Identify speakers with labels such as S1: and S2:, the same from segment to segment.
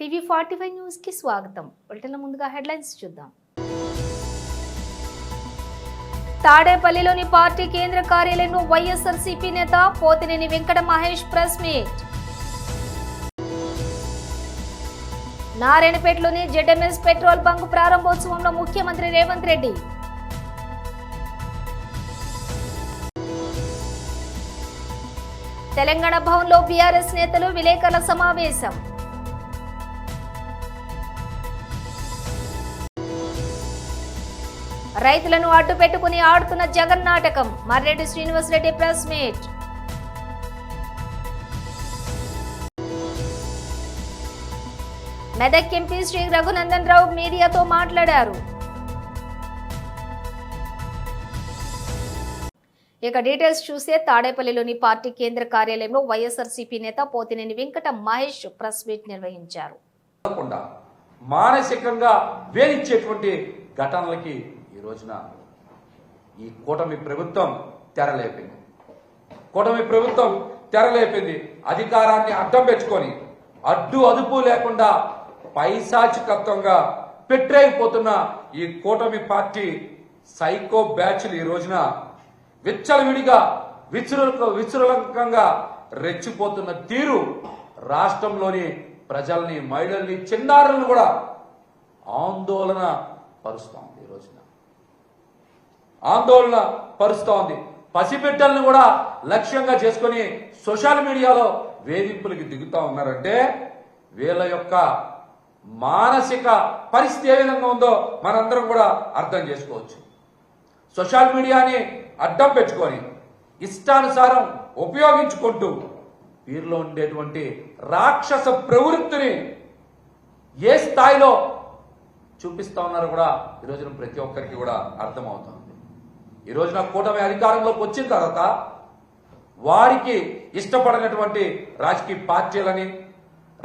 S1: టీవీ45 news కి స్వాగతం. బులెటిన్ల ముందుగా హెడ్లైన్స్ చూద్దాం. తాడేపల్లిలోని పార్టీ కేంద్ర కార్యాలయంలో వైఎస్ఆర్సీపీ నేత పోతినేని వెంకట మహేష్ ప్రెస్ మీట్. నారాయణపేటలోని జెడ్ఎంఎస్ పెట్రోల్ బంక్ ప్రారంభోత్సవంలో ముఖ్యమంత్రి రేవంత్ రెడ్డి. తెలంగాణ భవన్లో బీఆర్ఎస్ నేతలు విలేకరుల సమావేశం. రైతులను అడ్డు పెట్టుకుని ఆడుతున్న జగన్ నాటకం. Marreddy Srinivasa Reddy press meet. Medak MP Shri Raghunandan Rao మీడియాతో మాట్లాడారు. ఇక డీటెయిల్స్ చూస్తే తాడేపల్లిలోని పార్టీ కేంద్ర కార్యాలయంలో వైఎస్ఆర్సీపీ నేత పోతినేని వెంకట మహేష్ ప్రెస్ మీట్ నిర్వహించారు.
S2: మానసికంగా వేధించేటువంటి ఘటనలకి ఈ రోజున ఈ కూటమి ప్రభుత్వం తెరలేపింది. అధికారాన్ని అడ్డం పెట్టుకొని అడ్డు అదుపు లేకుండా పైశాచికత్వంగా పెట్టేయిపోతున్న ఈ కూటమి పార్టీ సైకో బ్యాచ్లు ఈ రోజున విచ్చలవిడిగా విచృలంకంగా రెచ్చిపోతున్న తీరు రాష్ట్రంలోని ప్రజల్ని, మహిళల్ని, చిన్నారులను కూడా ఆందోళన పరుస్తోంది. ఈ రోజున ఆందోళన పరుస్తోంది. పసిబిడ్డలను కూడా లక్ష్యంగా చేసుకుని సోషల్ మీడియాలో వేధింపులకి దిగుతా ఉన్నారంటే వీళ్ళ యొక్క మానసిక పరిస్థితి ఏ విధంగా ఉందో మనందరం కూడా అర్థం చేసుకోవచ్చు. సోషల్ మీడియాని అడ్డం పెట్టుకొని ఇష్టానుసారం ఉపయోగించుకుంటూ వీరిలో ఉండేటువంటి రాక్షస ప్రవృత్తిని ఏ స్థాయిలో చూపిస్తా ఉన్నారో కూడా ఈ రోజున ప్రతి ఒక్కరికి కూడా అర్థమవుతుంది. ఈ రోజున కూటమి అధికారంలోకి వచ్చిన తర్వాత వారికి ఇష్టపడినటువంటి రాజకీయ పార్టీలని,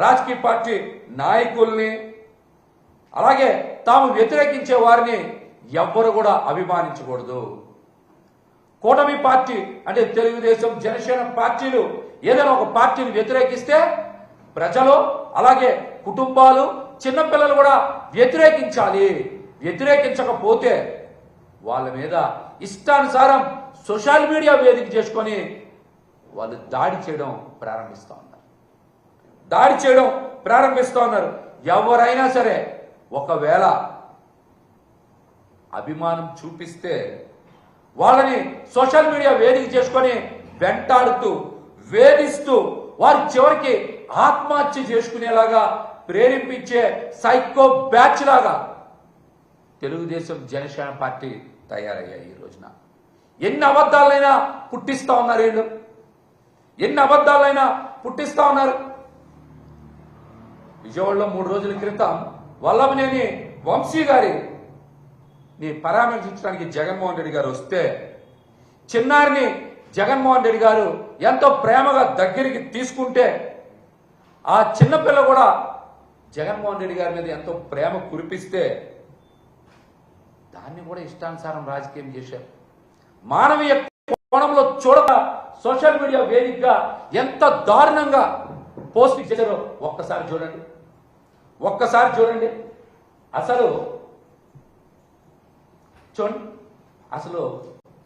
S2: రాజకీయ పార్టీ నాయకుల్ని, అలాగే తాము వ్యతిరేకించే వారిని ఎవ్వరు కూడా అభిమానించకూడదు. కూటమి పార్టీ అంటే తెలుగుదేశం, జనసేన పార్టీలు ఏదైనా ఒక పార్టీని వ్యతిరేకిస్తే ప్రజలు, అలాగే కుటుంబాలు, చిన్నపిల్లలు కూడా వ్యతిరేకించాలి. వ్యతిరేకించకపోతే వాళ్ళ మీద ఇష్టానుసారం సోషల్ మీడియా వేదిక చేసుకొని వాళ్ళు దాడి చేయడం ప్రారంభిస్తూ ఉన్నారు. ఎవరైనా సరే ఒకవేళ అభిమానం చూపిస్తే వాళ్ళని సోషల్ మీడియా వేదిక చేసుకొని వెంటాడుతూ, వేధిస్తూ వారి చివరికి ఆత్మహత్య చేసుకునేలాగా ప్రేరేపించే సైకో బ్యాచ్ లాగా తెలుగుదేశం, జనసేన పార్టీ తయారయ్యాయి. ఈ రోజున ఎన్ని అబద్ధాలైనా పుట్టిస్తా ఉన్నారు వీళ్ళు, విజయవాడలో 3 రోజుల క్రితం వల్లభనేని వంశీ గారిని పరామర్శించడానికి జగన్మోహన్ రెడ్డి గారు వస్తే చిన్నారిని జగన్మోహన్ రెడ్డి గారు ఎంతో ప్రేమగా దగ్గరికి తీసుకుంటే ఆ చిన్నపిల్ల కూడా జగన్మోహన్ రెడ్డి గారి మీద ఎంతో ప్రేమ కురిపిస్తే దాన్ని కూడా ఇష్టానుసారం రాజకీయం చేశారు. మానవీయ కోణంలో చూడక సోషల్ మీడియా వేదికగా ఎంత దారుణంగా పోస్ట్ చేశారో ఒక్కసారి చూడండి. అసలు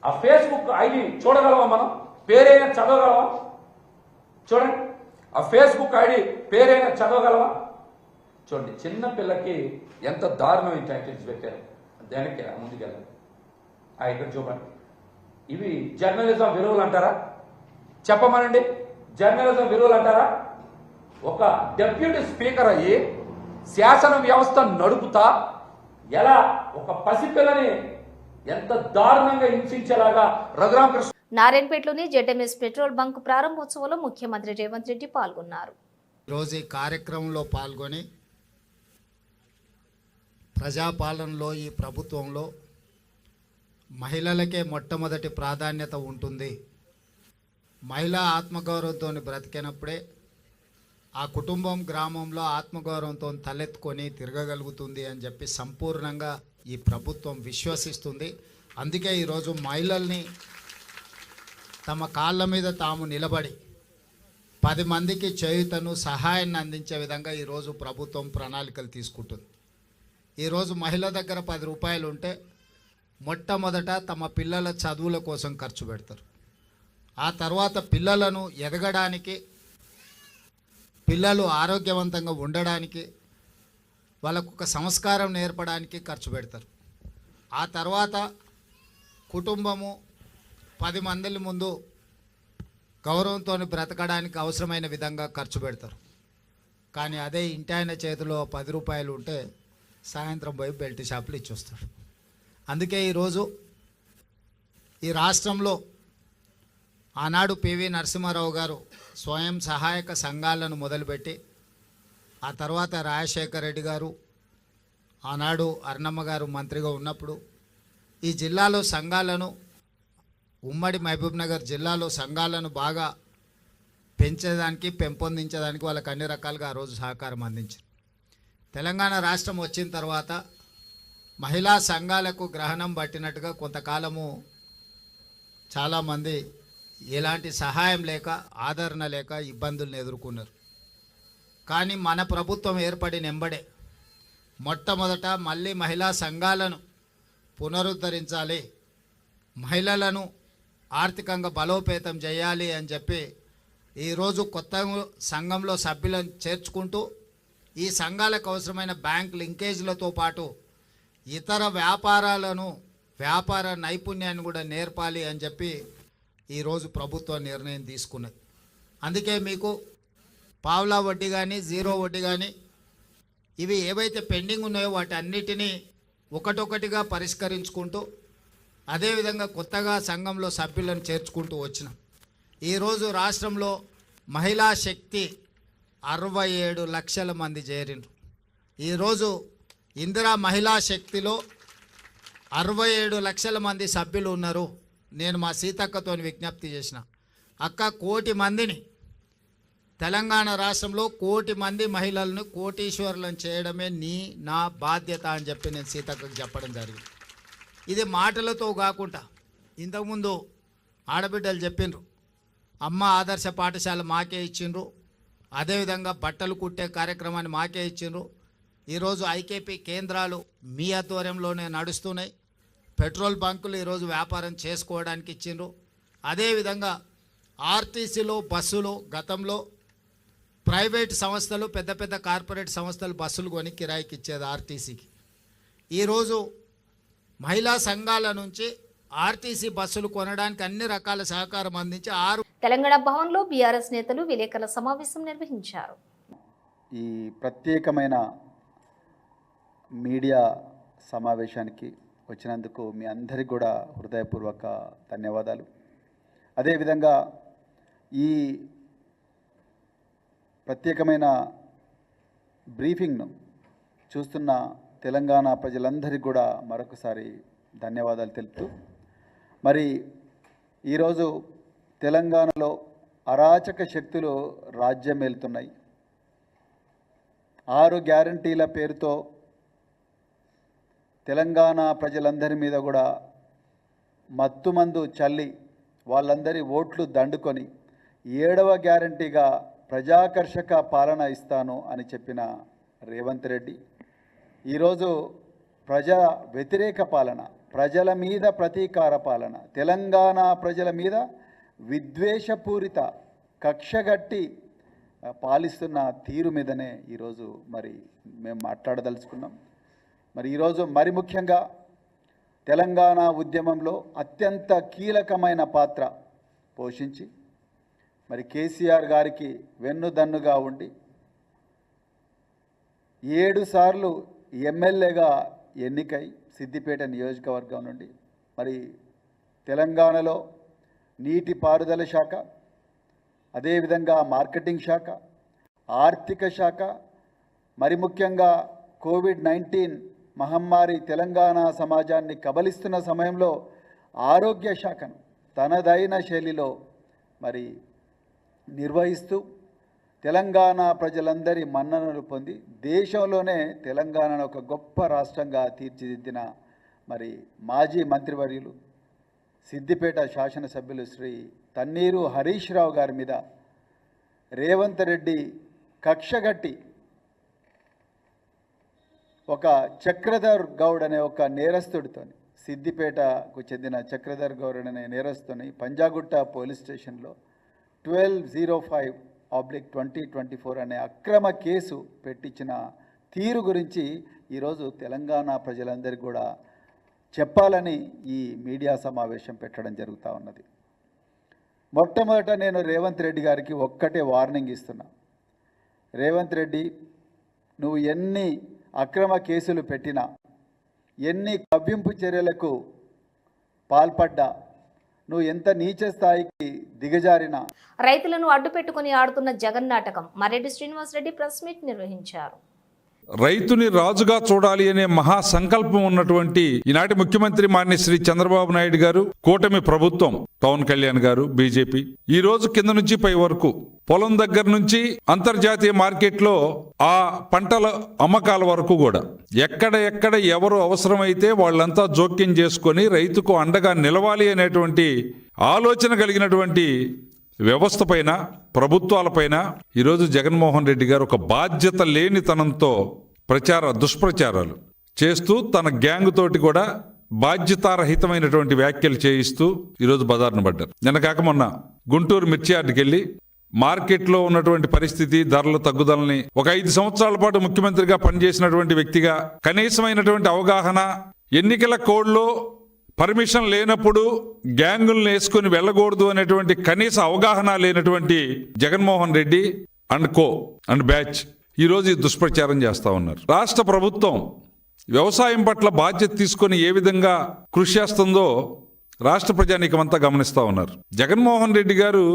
S2: ఆ ఫేస్బుక్ ఐడి చూడగలమా? మనం పేరైనా చదవగలమా? చూడండి, ఆ ఫేస్బుక్ ఐడి పేరైనా చదవగలమా? చూడండి, చిన్న పిల్లకి ఎంత దారుణమైన టైటిల్స్ పెట్టారు. దానికి ముందుకెళ్ళండి. ఇక్కడ చూడండి, ఇవి జర్నలిజం విలువలు అంటారా? చెప్పమనండి, జర్నలిజం విలువలు అంటారా? ఒక డెప్యూటీ స్పీకర్ అయ్యి శాసన వ్యవస్థ నడుపుతా ఎలా ఒక పసిపిల్లని ఎంత దారుణంగా హింసించేలాగా రఘురామకృష్ణ.
S1: నారాయణపేటలోని జెడ్ఎంఎస్ పెట్రోల్ బంక్ ప్రారంభోత్సవంలో ముఖ్యమంత్రి రేవంత్ రెడ్డి పాల్గొన్నారు.
S3: ఈరోజు ఈ కార్యక్రమంలో పాల్గొని ప్రజాపాలనలో, ఈ ప్రభుత్వంలో మహిళలకే మొట్టమొదటి ప్రాధాన్యత ఉంటుంది. మహిళా ఆత్మగౌరవంతో బ్రతికినప్పుడే ఆ కుటుంబం, గ్రామంలో ఆత్మగౌరవంతో తలెత్తుకొని తిరగగలుగుతుంది అని చెప్పి సంపూర్ణంగా ఈ ప్రభుత్వం విశ్వసిస్తుంది. అందుకే ఈరోజు మహిళల్ని తమ కాళ్ళ మీద తాము నిలబడి 10 మందికి చేయుతను సహాయాన్ని అందించే విధంగా ఈరోజు ప్రభుత్వం ప్రణాళికలు తీసుకుంటుంది. ఈరోజు మహిళ దగ్గర 10 రూపాయలు ఉంటే మొట్టమొదట తమ పిల్లల చదువుల కోసం ఖర్చు పెడతారు. ఆ తర్వాత పిల్లలను ఎదగడానికి, పిల్లలు ఆరోగ్యవంతంగా ఉండడానికి, వాళ్ళకు ఒక సంస్కారం నేర్పడానికి ఖర్చు పెడతారు. ఆ తర్వాత కుటుంబము 10 మంది ముందు గౌరవంతో బ్రతకడానికి అవసరమైన విధంగా ఖర్చు పెడతారు. కానీ అదే ఇంటి ఆయన చేతిలో 10 రూపాయలు ఉంటే సాయంత్రం పోయి బెల్ట్ షాపులు ఇచ్చొస్తాడు. అందుకే ఈరోజు ఈ రాష్ట్రంలో ఆనాడు పివి నరసింహారావు గారు స్వయం సహాయక సంఘాలను మొదలుపెట్టి, ఆ తర్వాత రాజశేఖర రెడ్డి గారు, ఆనాడు అర్ణమ్మ గారు మంత్రిగా ఉన్నప్పుడు ఈ జిల్లాలో సంఘాలను, ఉమ్మడి మహబూబ్ నగర్ జిల్లాలో సంఘాలను బాగా పెంచేదానికి, పెంపొందించేదానికి వాళ్ళకి అన్ని రకాలుగా ఆ రోజు సహకారం అందించారు. తెలంగాణ రాష్ట్రం వచ్చిన తర్వాత మహిళా సంఘాలకు గ్రహణం పట్టినట్టుగా కొంతకాలము చాలామంది ఎలాంటి సహాయం లేక, ఆదరణ లేక ఇబ్బందులను ఎదుర్కొన్నారు. కానీ మన ప్రభుత్వం ఏర్పడిన ఎంబడే మొట్టమొదట మళ్ళీ మహిళా సంఘాలను పునరుద్ధరించాలి, మహిళలను ఆర్థికంగా బలోపేతం చేయాలి అని చెప్పి ఈరోజు కొత్త సంఘంలో సభ్యులను చేర్చుకుంటూ ఈ సంఘాలకు అవసరమైన బ్యాంక్ లింకేజ్లతో పాటు ఇతర వ్యాపార నైపుణ్యాన్ని కూడా నేర్పాలి అని చెప్పి ఈరోజు ప్రభుత్వం నిర్ణయం తీసుకున్నది. అందుకే మీకు పావలా వడ్డీ కానీ, జీరో వడ్డీ కానీ, ఇవి ఏవైతే పెండింగ్ ఉన్నాయో వాటి అన్నిటినీ ఒకటొకటిగా పరిష్కరించుకుంటూ, అదేవిధంగా కొత్తగా సంఘంలో సభ్యులను చేర్చుకుంటూ వచ్చినాం. ఈరోజు రాష్ట్రంలో మహిళా శక్తి 67 లక్షల మంది చేరిండ్రు. ఈరోజు ఇందిరా మహిళా శక్తిలో 67 లక్షల మంది సభ్యులు ఉన్నారు. నేను మా సీతక్కతో విజ్ఞప్తి చేసిన, అక్క 1 కోటి మందిని, తెలంగాణ రాష్ట్రంలో 1 కోటి మంది మహిళలను కోటీశ్వరులను చేయడమే నా బాధ్యత అని చెప్పి నేను సీతక్కకు చెప్పడం జరిగింది. ఇది మాటలతో కాకుండా ఇంతకుముందు ఆడబిడ్డలు చెప్పిండ్రు, అమ్మ ఆదర్శ పాఠశాల మాకే ఇచ్చిండ్రు, అదేవిధంగా బట్టలు కుట్టే కార్యక్రమాన్ని మాకే ఇచ్చిండ్రు. ఈరోజు ఐకేపీ కేంద్రాలు మీ ఆధ్వర్యంలోనే నడుస్తున్నాయి. పెట్రోల్ బంకులు ఈరోజు వ్యాపారం చేసుకోవడానికి ఇచ్చిండ్రు. అదేవిధంగా ఆర్టీసీలో బస్సులు, గతంలో ప్రైవేట్ సంస్థలు, పెద్ద పెద్ద కార్పొరేట్ సంస్థలు బస్సులు కొని కిరాయికి ఇచ్చేది ఆర్టీసీకి. ఈరోజు మహిళా సంఘాల నుంచి ఆర్టీసీ బస్సులు కొనడానికి అన్ని రకాల సహకారం అందించి
S1: తెలంగాణ భవన్లో బీఆర్ఎస్ నేతలు విలేకరుల సమావేశం నిర్వహించారు.
S4: ఈ ప్రత్యేకమైన మీడియా సమావేశానికి వచ్చినందుకు మీ అందరికీ కూడా హృదయపూర్వక ధన్యవాదాలు. అదేవిధంగా ఈ ప్రత్యేకమైన బ్రీఫింగ్ను చూస్తున్న తెలంగాణ ప్రజలందరికీ కూడా మరొకసారి ధన్యవాదాలు తెలుపుతూ, మరి ఈరోజు తెలంగాణలో అరాచక శక్తులు రాజ్యం ఏలుతున్నాయి. 6 గ్యారంటీల పేరుతో తెలంగాణ ప్రజలందరి మీద కూడా మత్తుమందు చల్లి వాళ్ళందరి ఓట్లు దండుకొని 7వ గ్యారంటీగా ప్రజాకర్షక పాలన ఇస్తాను అని చెప్పిన రేవంత్ రెడ్డి ఈరోజు ప్రజా వ్యతిరేక పాలన, ప్రజల మీద ప్రతీకార పాలన, తెలంగాణ ప్రజల మీద విద్వేషపూరిత కక్షగట్టి పాలిస్తున్న తీరు మీదనే ఈరోజు మరి మేము మాట్లాడదలుచుకున్నాం. మరి ఈరోజు మరి ముఖ్యంగా తెలంగాణ ఉద్యమంలో అత్యంత కీలకమైన పాత్ర పోషించి మరి కేసీఆర్ గారికి వెన్నుదన్నుగా ఉండి 7 సార్లు ఎమ్మెల్యేగా ఎన్నికై సిద్దిపేట నియోజకవర్గం నుండి మరి తెలంగాణలో నీటిపారుదల శాఖ, అదేవిధంగా మార్కెటింగ్ శాఖ, ఆర్థిక శాఖ, మరి ముఖ్యంగా కోవిడ్-19 మహమ్మారి తెలంగాణ సమాజాన్ని కబలిస్తున్న సమయంలో ఆరోగ్య శాఖను తనదైన శైలిలో మరి నిర్వహిస్తూ తెలంగాణ ప్రజలందరి మన్ననలు పొంది దేశంలోనే తెలంగాణను ఒక గొప్ప రాష్ట్రంగా తీర్చిదిద్దిన మరి మాజీ మంత్రివర్యులు సిద్దిపేట శాసనసభ్యులు శ్రీ తన్నీరు హరీష్ రావు గారి మీద రేవంత్ రెడ్డి కక్షగట్టి ఒక చక్రధర్ గౌడ్ అనే ఒక నేరస్తుడితో, సిద్దిపేటకు చెందిన చక్రధర్ గౌడ్ అనే నేరస్తుని పంజాగుట్ట పోలీస్ స్టేషన్లో 1205/2024 అనే అక్రమ కేసు పెట్టించిన తీరు గురించి ఈరోజు తెలంగాణ ప్రజలందరికీ కూడా చెప్పాలని ఈ మీడియా సమావేశం పెట్టడం జరుగుతూ ఉన్నది. మొట్టమొదట నేను రేవంత్ రెడ్డి గారికి ఒక్కటే వార్నింగ్ ఇస్తున్నా. రేవంత్ రెడ్డి, నువ్వు ఎన్ని అక్రమ కేసులు పెట్టినా, ఎన్ని కవ్వింపు చర్యలకు పాల్పడ్డా, నువ్వు ఎంత నీచ స్థాయికి దిగజారినా,
S1: రైతులను అడ్డుపెట్టుకుని ఆడుతున్న జగన్ నాటకం. మర్రెడ్డి శ్రీనివాసరెడ్డి ప్రెస్ మీట్ నిర్వహించారు.
S5: రైతుని రాజుగా చూడాలి అనే మహా సంకల్పం ఉన్నటువంటి ఈనాటి ముఖ్యమంత్రి మాన్య శ్రీ చంద్రబాబు నాయుడు గారు, కూటమి ప్రభుత్వం, పవన్ కళ్యాణ్ గారు, బీజేపీ ఈ రోజు కింద నుంచి పై వరకు పొలం దగ్గర నుంచి అంతర్జాతీయ మార్కెట్లో ఆ పంటల అమ్మకాల వరకు కూడా ఎక్కడ ఎవరు అవసరమైతే వాళ్ళంతా జోక్యం చేసుకొని రైతుకు అండగా నిలవాలి అనేటువంటి ఆలోచన కలిగినటువంటి వ్యవస్థ పైన, ప్రభుత్వాలపైన ఈరోజు జగన్మోహన్ రెడ్డి గారు ఒక బాధ్యత లేనితనంతో దుష్ప్రచారాలు చేస్తూ తన గ్యాంగ్ తోటి కూడా బాధ్యతారహితమైనటువంటి వ్యాఖ్యలు చేయిస్తూ ఈరోజు బజార్ను పడ్డారు. నిన్న కాక మొన్న గుంటూరు మిర్చి యార్డుకి వెళ్ళి మార్కెట్లో ఉన్నటువంటి పరిస్థితి, ధరల తగ్గుదలని, ఒక 5 సంవత్సరాల పాటు ముఖ్యమంత్రిగా పనిచేసినటువంటి వ్యక్తిగా కనీసమైనటువంటి అవగాహన, ఎన్నికల కోడ్లో పర్మిషన్ లేనప్పుడు గ్యాంగులను వేసుకుని వెళ్ళకూడదు అనేటువంటి కనీస అవగాహన లేనటువంటి Jaganmohan Reddy and co and batch ఈరోజు ఈ దుష్ప్రచారం చేస్తూ ఉన్నారు. రాష్ట్ర ప్రభుత్వం వ్యవసాయం పట్ల బాధ్యత తీసుకొని ఏ విధంగా కృషి చేస్తుందో రాష్ట్ర ప్రజానీకమంతా గమనిస్తూ ఉన్నారు. జగన్మోహన్ రెడ్డి గారు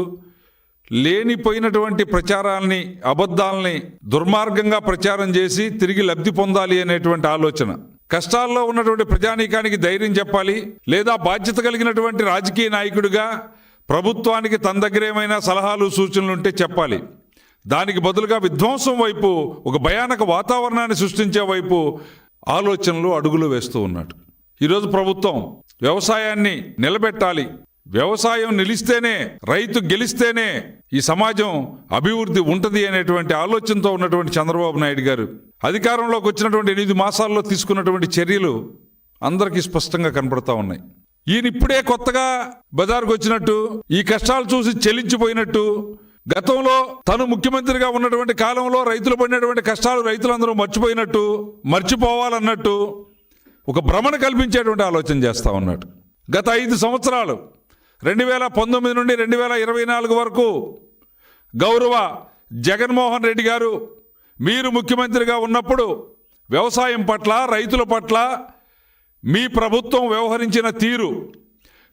S5: లేనిపోయినటువంటి ప్రచారాల్ని, అబద్ధాలని దుర్మార్గంగా ప్రచారం చేసి తిరిగి లబ్ధి పొందాలి అనేటువంటి ఆలోచన, కష్టాల్లో ఉన్నటువంటి ప్రజానీకానికి ధైర్యం చెప్పాలి, లేదా బాధ్యత కలిగినటువంటి రాజకీయ నాయకుడిగా ప్రభుత్వానికి తన దగ్గర ఏమైనా సలహాలు సూచనలు ఉంటే చెప్పాలి. దానికి బదులుగా విధ్వంసం వైపు, ఒక భయానక వాతావరణాన్ని సృష్టించే వైపు ఆలోచనలు, అడుగులు వేస్తూ ఉన్నాడు. ఈరోజు ప్రభుత్వం వ్యవసాయాన్ని నిలబెట్టాలి, వ్యవసాయం నిలిస్తేనే, రైతు గెలిస్తేనే ఈ సమాజం అభివృద్ధి ఉంటుంది అనేటువంటి ఆలోచనతో ఉన్నటువంటి చంద్రబాబు నాయుడు గారు అధికారంలోకి వచ్చినటువంటి 8 మాసాల్లో తీసుకున్నటువంటి చర్యలు అందరికీ స్పష్టంగా కనపడతా ఉన్నాయి. ఈయన ఇప్పుడే కొత్తగా బజార్కు వచ్చినట్టు, ఈ కష్టాలు చూసి చెల్లించిపోయినట్టు, గతంలో తను ముఖ్యమంత్రిగా ఉన్నటువంటి కాలంలో రైతులు పడినటువంటి కష్టాలు రైతులందరూ మర్చిపోవాలన్నట్టు ఒక భ్రమను కల్పించేటువంటి ఆలోచన చేస్తూ ఉన్నాడు. గత 5 సంవత్సరాలు 2019 నుండి 2024 వరకు గౌరవ జగన్మోహన్ రెడ్డి గారు మీరు ముఖ్యమంత్రిగా ఉన్నప్పుడు వ్యవసాయం పట్ల, రైతుల పట్ల మీ ప్రభుత్వం వ్యవహరించిన తీరు,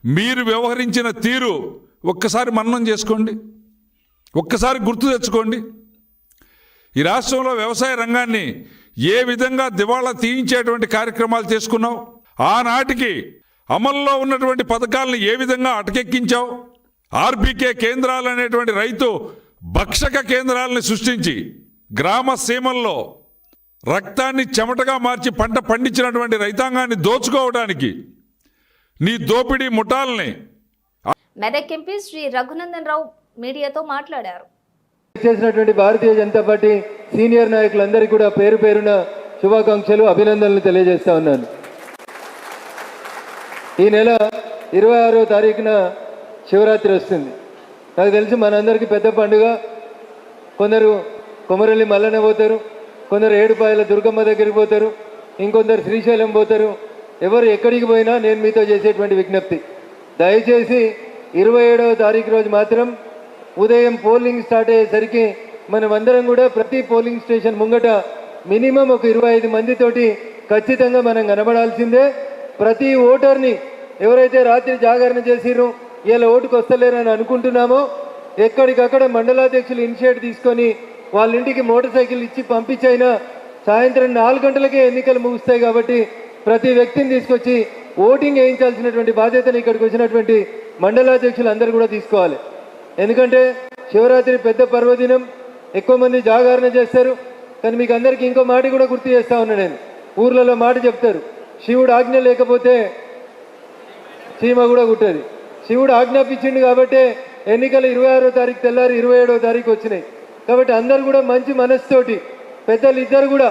S5: మీరు వ్యవహరించిన తీరు ఒక్కసారి మననం చేసుకోండి, ఒక్కసారి గుర్తు తెచ్చుకోండి. ఈ రాష్ట్రంలో వ్యవసాయ రంగాన్ని ఏ విధంగా దివాళా తీయించేటువంటి కార్యక్రమాలు చేసుకున్నావు, ఆనాటికి అమల్లో ఉన్నటువంటి పథకాలను ఏ విధంగా అటకెక్కించావు, ఆర్బీకే కేంద్రాలు అనేటువంటి రైతు భక్షక కేంద్రాలను సృష్టించి గ్రామ సీమల్లో రక్తాన్ని చెమటగా మార్చి పంట పండించినటువంటి రైతాంగాన్ని దోచుకోవడానికి నీ దోపిడీ ముఠాలని.
S1: మెదక్ ఎంపీ శ్రీ రఘునందన్ రావు మీడియాతో మాట్లాడారు.
S6: చేసినటువంటి భారతీయ జనతా పార్టీ సీనియర్ నాయకులందరికీ కూడా పేరు పేరున శుభాకాంక్షలు, అభినందనలు తెలియజేస్తా ఉన్నాను. ఈ నెల 26వ తారీఖున శివరాత్రి వస్తుంది. నాకు తెలిసి మనందరికీ పెద్ద పండుగ. కొందరు కొమరల్లి మల్లన్న పోతారు, కొందరు ఏడుపాయల దుర్గమ్మ దగ్గరికి పోతారు, ఇంకొందరు శ్రీశైలం పోతారు. ఎవరు ఎక్కడికి పోయినా నేను మీతో చేసేటువంటి విజ్ఞప్తి, దయచేసి 27వ తారీఖు రోజు మాత్రం ఉదయం పోలింగ్ స్టార్ట్ అయ్యేసరికి మనం అందరం కూడా ప్రతి పోలింగ్ స్టేషన్ ముంగట మినిమం ఒక 25 మందితోటి ఖచ్చితంగా మనం కనబడాల్సిందే. ప్రతి ఓటర్ని ఎవరైతే రాత్రి జాగరణ చేసిర్రో, ఇలా ఓటుకు వస్తలేరని అనుకుంటున్నామో, ఎక్కడికక్కడ మండలాధ్యక్షులు ఇనిషియేట్ తీసుకొని వాళ్ళ ఇంటికి మోటార్ సైకిల్ ఇచ్చి పంపించైనా సాయంత్రం 4 గంటలకే ఎన్నికలు ముగుస్తాయి. కాబట్టి ప్రతి వ్యక్తిని తీసుకొచ్చి ఓటింగ్ వేయించాల్సినటువంటి బాధ్యతను ఇక్కడికి వచ్చినటువంటి మండలాధ్యక్షులు అందరూ కూడా తీసుకోవాలి. ఎందుకంటే శివరాత్రి పెద్ద పర్వదినం, ఎక్కువ మంది జాగరణ చేస్తారు. కానీ మీకు అందరికీ ఇంకో మాట కూడా గుర్తు చేస్తా ఉన్నా నేను. ఊర్లలో మాట చెప్తారు, శివుడు ఆజ్ఞ లేకపోతే చీమ కూడా కుట్టది. శివుడు ఆజ్ఞాపించిండు కాబట్టి ఎన్నికలు 26వ తారీఖు తెల్లారి 27వ తారీఖు వచ్చినాయి. కాబట్టి అందరూ కూడా మంచి మనసుతోటి, పెద్దలు ఇద్దరు కూడా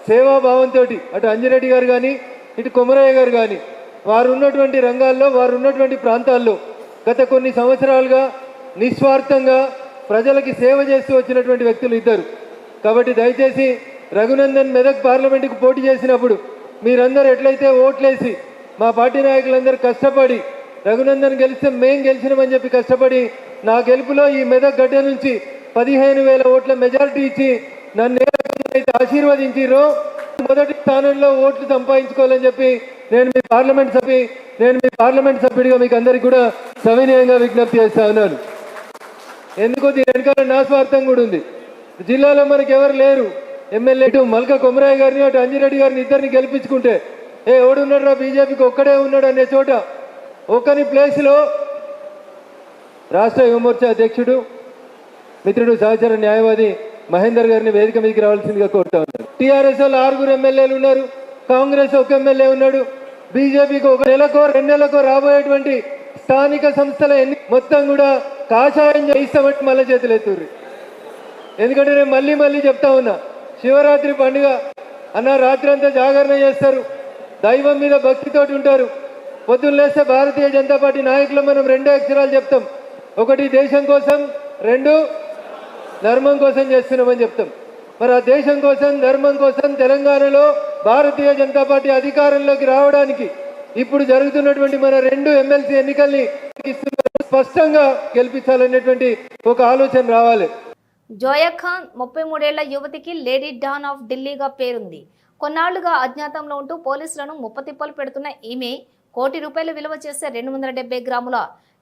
S6: సేవాభావంతో, అటు అంజిరెడ్డి గారు కానీ ఇటు కొమరయ్య గారు కానీ వారు ఉన్నటువంటి రంగాల్లో, వారు ఉన్నటువంటి ప్రాంతాల్లో గత కొన్ని సంవత్సరాలుగా నిస్వార్థంగా ప్రజలకి సేవ చేస్తూ వచ్చినటువంటి వ్యక్తులు ఇద్దరు. కాబట్టి దయచేసి రఘునందన్ మెదక్ పార్లమెంటుకు పోటీ చేసినప్పుడు మీరందరూ ఎట్లయితే ఓట్లేసి మా పార్టీ నాయకులందరూ కష్టపడి రఘునందన్ గెలిస్తే మేం గెలిచినామని చెప్పి కష్టపడి నా గెలుపులో ఈ మెదక్ గడ్డ నుంచి 15,000 ఓట్ల మెజారిటీ ఇచ్చి నన్ను అయితే ఆశీర్వదించిరో మొదటి స్థానంలో ఓట్లు సంపాదించుకోవాలని చెప్పి నేను మీ పార్లమెంట్ సభ్యుడిగా మీకు అందరికీ కూడా సవినయంగా విజ్ఞప్తి చేస్తా ఉన్నాను. ఎందుకో దీని వెనకాల నా స్వార్థం కూడా ఉంది. జిల్లాలో మనకి ఎవరు లేరు. ఎమ్మెల్యే ఇటు మల్క కొమరయ్య గారిని అటు అంజిరెడ్డి గారిని ఇద్దరిని గెలిపించుకుంటే ఎవడున్నాడు బీజేపీకి ఒక్కడే ఉన్నాడు అనే చోట ఒకని ప్లేస్లో రాష్ట్ర యువమోర్చా అధ్యక్షుడు మిత్రుడు సహచర న్యాయవాది మహేందర్ గారిని వేదిక మీదకి రావాల్సిందిగా కోరుతా ఉన్నారు. టీఆర్ఎస్ వాళ్ళు 6 ఎమ్మెల్యేలు ఉన్నారు, కాంగ్రెస్ 1 ఎమ్మెల్యే ఉన్నాడు, బీజేపీకి 1 నెలకో 2 నెలకో రాబోయేటువంటి స్థానిక సంస్థల మొత్తం కూడా కాషాయం చేయిస్తామంటే మళ్ళీ చేతులు ఎత్తుర్రి. ఎందుకంటే నేను మళ్ళీ చెప్తా ఉన్నా, శివరాత్రి పండుగ అన్న రాత్రి అంతా జాగరణ చేస్తారు, దైవం మీద భక్తితోటి ఉంటారు. పొద్దున్న లేస్తే భారతీయ జనతా పార్టీ నాయకులు మనం 2 అక్షరాలు చెప్తాం. 1 దేశం కోసం, 2 ధర్మం కోసం చేస్తున్నామని చెప్తాం. మరి ఆ దేశం కోసం, ధర్మం కోసం తెలంగాణలో భారతీయ జనతా పార్టీ అధికారంలోకి రావడానికి ఇప్పుడు జరుగుతున్నటువంటి మన 2 ఎమ్మెల్సీ ఎన్నికల్ని స్పష్టంగా గెలిపించాలనేటువంటి ఒక ఆలోచన రావాలి.
S1: జోయా ఖాన్ 33 ఏళ్ల యువతికి లేడీ డాన్ ఆఫ్ ఢిల్లీగా పేరుంది. కొన్నాళ్లుగా అజ్ఞాతంలో ఉంటూ పోలీసులను ముప్పతిప్పలు పెడుతున్న ఈమె ₹1 కోటి విలువ చేసే 270 గ్రాముల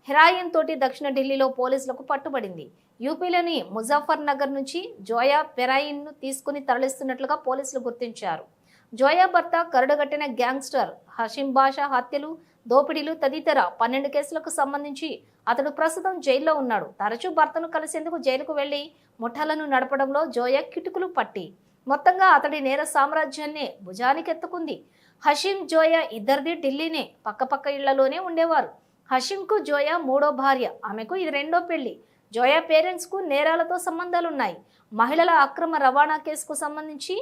S1: హెరాయిన్ తోటి దక్షిణ ఢిల్లీలో పోలీసులకు పట్టుబడింది. యూపీలోని ముజాఫర్ నగర్ నుంచి జోయా హెరాయిన్ ను తీసుకుని తరలిస్తున్నట్లుగా పోలీసులు గుర్తించారు. జోయా భర్త కరడుగట్టిన గ్యాంగ్స్టర్ హషీం బాషా హత్యలు, దోపిడీలు తదితర 12 కేసులకు సంబంధించి అతడు ప్రస్తుతం జైల్లో ఉన్నాడు. తరచూ భర్తను కలిసేందుకు జైలుకు వెళ్లి ముఠాలను నడపడంలో జోయా కిటుకులు పట్టి మొత్తంగా అతడి నేర సామ్రాజ్యాన్ని భుజానికెత్తుకుంది. హషీం, జోయా ఇద్దరిది ఢిల్లీనే, పక్కపక్క ఇళ్లలోనే ఉండేవారు. హషీంకు జోయా 3వ భార్య, ఆమెకు ఇది 2వ పెళ్లి. జోయా పేరెంట్స్కు నేరాలతో సంబంధాలున్నాయి. మహిళల అక్రమ రవాణా కేసుకు సంబంధించి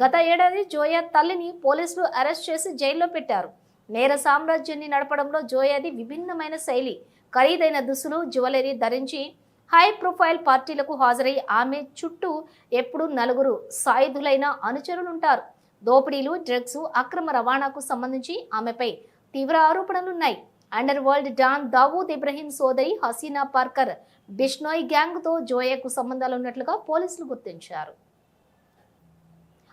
S1: గత ఏడాది జోయా తల్లిని పోలీసులు అరెస్ట్ చేసి జైల్లో పెట్టారు. నేర సామ్రాజ్యాన్ని నడపడంలో జోయాది విభిన్నమైన శైలి. ఖరీదైన దుస్తులు, జ్యువెలరీ ధరించి హై ప్రొఫైల్ పార్టీలకు హాజరై ఆమె చుట్టూ ఎప్పుడు 4 సాయుధులైన అనుచరులుంటారు. దోపిడీలు, డ్రగ్స్, అక్రమ రవాణాకు సంబంధించి ఆమెపై తీవ్ర ఆరోపణలున్నాయి. Underworld don Dawood Ibrahim సోదరి హసీనా పార్కర్ బిష్నోయ్ గ్యాంగ్తో జోయాకు సంబంధాలున్నట్లుగా పోలీసులు గుర్తించారు.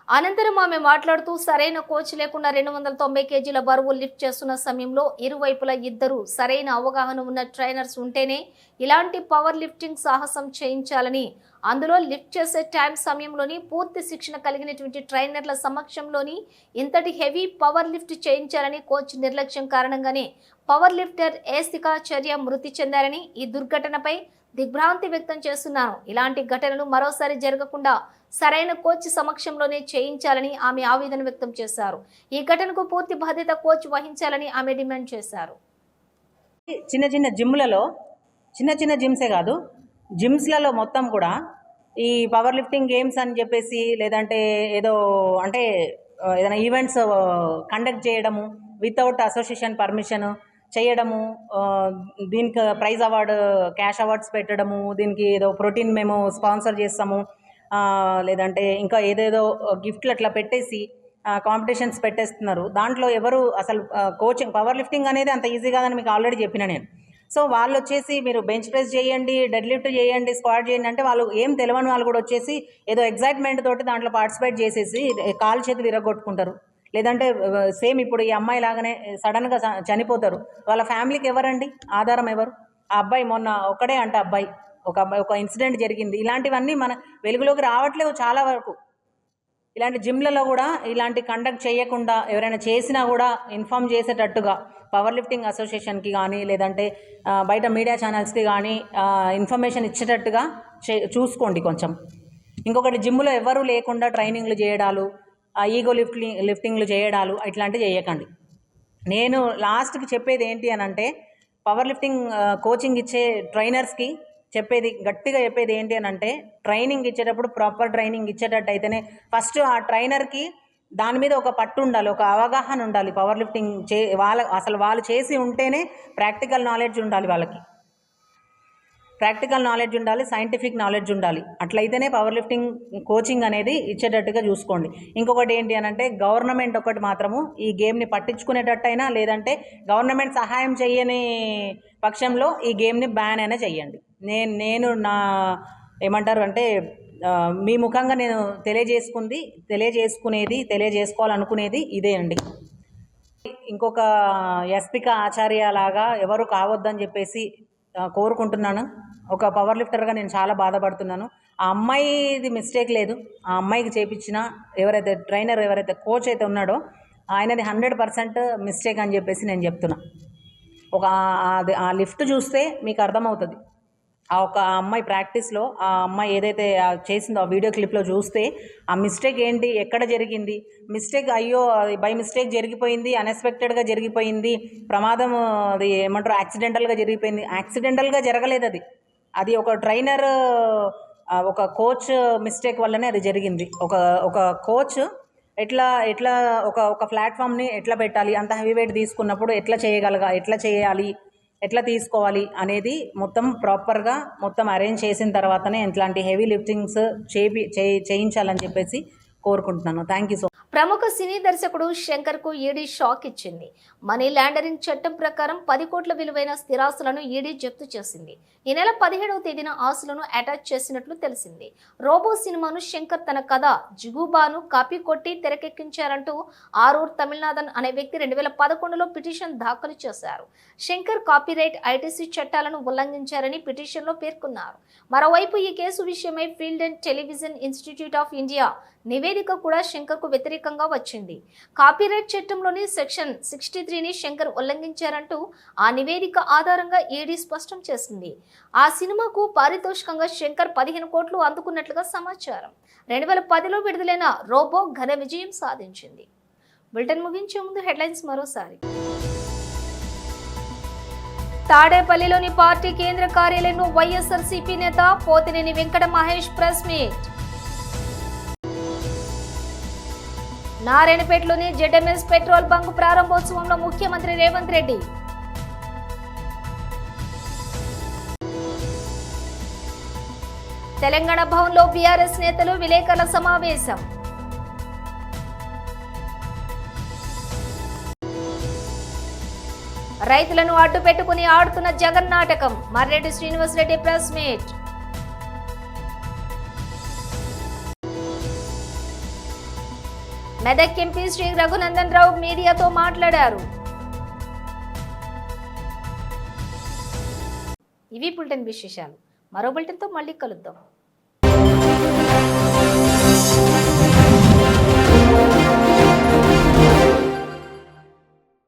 S1: అనంతరం ఆమె మాట్లాడుతూ సరైన కోచ్ లేకుండా 290 కేజీల బరువు లిఫ్ట్ చేస్తున్న సమయంలో ఇరువైపులా ఇద్దరు సరైన అవగాహన ఉన్న ట్రైనర్స్ ఉంటేనే ఇలాంటి పవర్ లిఫ్టింగ్ సాహసం చేయించాలని, అందులో లిఫ్ట్ చేసే టైం సమయంలోని పూర్తి శిక్షణ కలిగినటువంటి ట్రైనర్ల సమక్షంలోని ఇంతటి హెవీ పవర్ లిఫ్ట్ చేయించాలని కోచ్ నిర్లక్ష్యం కారణంగానే పవర్ లిఫ్టర్ ఏసికాచార్య మృతి చెందారని, ఈ దుర్ఘటనపై దిగ్భ్రాంతి వ్యక్తం చేస్తున్నాను. ఇలాంటి ఘటనలు మరోసారి జరగకుండా సరైన కోచ్ సమక్షంలోనే చేయించాలని ఆమె ఆవేదన వ్యక్తం చేశారు. ఈ ఘటనకు పూర్తి బాధ్యత కోచ్ వహించాలని ఆమె డిమాండ్ చేశారు.
S7: చిన్న జిమ్లలో, చిన్న జిమ్సే కాదు, జిమ్స్లలో మొత్తం కూడా ఈ పవర్ లిఫ్టింగ్ గేమ్స్ అని చెప్పేసి, లేదంటే ఏదో అంటే ఏదైనా ఈవెంట్స్ కండక్ట్ చేయడము వితౌట్ అసోసియేషన్ పర్మిషన్ చేయడము, దీనికి ప్రైజ్ అవార్డు, క్యాష్ అవార్డ్స్ పెట్టడము, దీనికి ఏదో ప్రోటీన్ మేము స్పాన్సర్ చేస్తాము, లేదంటే ఇంకా ఏదేదో గిఫ్ట్లు అట్లా పెట్టేసి కాంపిటీషన్స్ పెట్టేస్తున్నారు. దాంట్లో ఎవరు అసలు కోచింగ్ పవర్ లిఫ్టింగ్ అనేది అంత ఈజీ కాదని మీకు ఆల్రెడీ చెప్పిన నేను. సో వాళ్ళు వచ్చేసి మీరు బెంచ్ ప్రెస్ చేయండి, డెడ్ లిఫ్ట్ చేయండి, స్క్వాట్ చేయండి అంటే వాళ్ళు ఏం తెలియని వాళ్ళు కూడా వచ్చేసి ఏదో ఎగ్జైట్మెంట్ తోటి దాంట్లో పార్టిసిపేట్ చేసేసి కాలు చేతులు విరగొట్టుకుంటారు. లేదంటే సేమ్ ఇప్పుడు ఈ అమ్మాయి లాగానే సడన్గా చనిపోతారు. వాళ్ళ ఫ్యామిలీకి ఎవరండి ఆధారం? ఎవరు? ఆ అబ్బాయి మొన్న ఒక్కడే అంట అబ్బాయి ఒక ఇన్సిడెంట్ జరిగింది. ఇలాంటివన్నీ మన వెలుగులోకి రావట్లేవు చాలా వరకు. ఇలాంటి జిమ్లలో కూడా ఇలాంటి కండక్ట్ చేయకుండా ఎవరైనా చేసినా కూడా ఇన్ఫామ్ చేసేటట్టుగా పవర్ లిఫ్టింగ్ అసోసియేషన్కి కానీ లేదంటే బయట మీడియా ఛానల్స్కి కానీ ఇన్ఫర్మేషన్ ఇచ్చేటట్టుగా చూసుకోండి కొంచెం. ఇంకొకటి, జిమ్లో ఎవరు లేకుండా ట్రైనింగ్లు చేయడాలు, ఈగో లిఫ్టింగ్లు చేయడాలు ఇట్లాంటివి చేయకండి. నేను లాస్ట్కి చెప్పేది ఏంటి అని అంటే, పవర్ లిఫ్టింగ్ కోచింగ్ ఇచ్చే ట్రైనర్స్కి గట్టిగా చెప్పేది ఏంటి అని అంటే, ట్రైనింగ్ ఇచ్చేటప్పుడు ప్రాపర్ ట్రైనింగ్ ఇచ్చేటట్టు అయితేనే ఫస్ట్ ఆ ట్రైనర్కి దాని మీద ఒక పట్టు ఉండాలి, ఒక అవగాహన ఉండాలి. పవర్ లిఫ్టింగ్ వాళ్ళు చేసి ఉంటేనే ప్రాక్టికల్ నాలెడ్జ్ ఉండాలి, వాళ్ళకి ప్రాక్టికల్ నాలెడ్జ్ ఉండాలి, సైంటిఫిక్ నాలెడ్జ్ ఉండాలి. అట్లయితేనే పవర్ లిఫ్టింగ్ కోచింగ్ అనేది ఇచ్చేటట్టుగా చూసుకోండి. ఇంకొకటి ఏంటి అని అంటే, గవర్నమెంట్ ఒకటి మాత్రము ఈ గేమ్ని పట్టించుకునేటట్టయినా, లేదంటే గవర్నమెంట్ సహాయం చేయని పక్షంలో ఈ గేమ్ని బ్యాన్ అయినా చెయ్యండి. నేను నా ఏమంటారు అంటే మీ ముఖంగా నేను తెలియజేసుకోవాలనుకునేది ఇదే అండి. ఇంకొక యస్తిక ఆచార్య లాగా ఎవరు కావద్దని చెప్పేసి కోరుకుంటున్నాను. ఒక పవర్ లిఫ్టర్గా నేను చాలా బాధపడుతున్నాను. ఆ అమ్మాయిది మిస్టేక్ లేదు, ఆ అమ్మాయికి చేపించిన ఎవరైతే కోచ్ అయితే ఉన్నాడో ఆయనది 100% మిస్టేక్ అని చెప్పేసి నేను చెప్తున్నా. ఆ లిఫ్ట్ చూస్తే మీకు అర్థమవుతుంది. ఆ ఒక అమ్మాయి ప్రాక్టీస్లో ఆ అమ్మాయి ఏదైతే చేసిందో ఆ వీడియో క్లిప్లో చూస్తే ఆ మిస్టేక్ ఏంటి, ఎక్కడ జరిగింది, అయ్యో అది బై మిస్టేక్ జరిగిపోయింది, అన్ఎక్స్పెక్టెడ్గా జరిగిపోయింది, ప్రమాదం అది ఏమంటారు యాక్సిడెంటల్గా జరిగిపోయింది. యాక్సిడెంటల్గా జరగలేదు, అది ఒక ట్రైనర్ ఒక కోచ్ మిస్టేక్ వల్లనే అది జరిగింది. ఒక కోచ్ ఎట్లా ఒక ప్లాట్ఫామ్ని ఎట్లా పెట్టాలి, అంత హెవీ వెయిట్ తీసుకున్నప్పుడు ఎట్లా చేయాలి, ఎట్లా తీసుకోవాలి అనేది మొత్తం ప్రాపర్గా మొత్తం అరేంజ్ చేసిన తర్వాతనే ఇట్లాంటి హెవీ లిఫ్టింగ్స్ చేయించాలని చెప్పేసి కోరుకుంటున్నాను. Thank you so much.
S1: ప్రముఖ సినీ దర్శకుడు శంకర్కు ఈడీ షాక్ ఇచ్చింది. మనీ లాండరింగ్ చట్టం ప్రకారం 10 కోట్ల విలువైన స్థిరాస్తులను ఈడీ జప్తు చేసింది. ఈ నెల 17వ తేదీన ఆస్తులను అటాచ్ చేసినట్లు తెలిసింది. రోబో సినిమాను శంకర్ తన కథ జిగుబాను కాపీ కొట్టి తెరకెక్కించారంటూ ఆరూర్ తమిళనాథన్ అనే వ్యక్తి 2011లో పిటిషన్ దాఖలు చేశారు. శంకర్ కాపీరైట్ ఐటీసీ చట్టాలను ఉల్లంఘించారని పిటిషన్లో పేర్కొన్నారు. మరోవైపు ఈ కేసు విషయమై film and television institute of India నివేదిక కూడా శంకర్కు వ్యతిరేకంగా వచ్చింది. కాపీరైట్ చట్టంలోని సెక్షన్ 63ని శంకర్ ఉల్లంఘించారంటూ ఆ నివేదిక ఆధారంగా ఈడీ స్పష్టం చేసింది. ఆ సినిమాకు పారితోషికంగా శంకర్ 15 కోట్లు అందుకున్నట్లుగా సమాచారం. 2010లో విడుదలైన రోబో ఘన విజయం సాధించింది. బులెటిన్ ముగించే ముందు హెడ్లైన్స్ మరోసారి. తాడేపల్లిలోని పార్టీ కేంద్ర కార్యాలయంలో వైఎస్ఆర్సీపీ నేత పోతినేని వెంకట మహేష్ ప్రెస్ మీట్. నారాయణపేటలోని జెడ్ఎంఎస్ పెట్రోల్ బంక్ ప్రారంభోత్సవంలో ముఖ్యమంత్రి రేవంత్ రెడ్డి. తెలంగాణ భవన్లో బీఆర్ఎస్ నేతలు విలేకరుల సమావేశం. రైతులను అడ్డు పెట్టుకుని ఆడుతున్న జగన్ నాటకం, Marreddy Srinivasa Reddy press meet. Medak MP Shri Raghunandan Rao మీడియాతో మాట్లాడారు. ఇవి బులెటిన్ విశేషాలు. మరో బులెటిన్తో మళ్ళీ కలుద్దాం.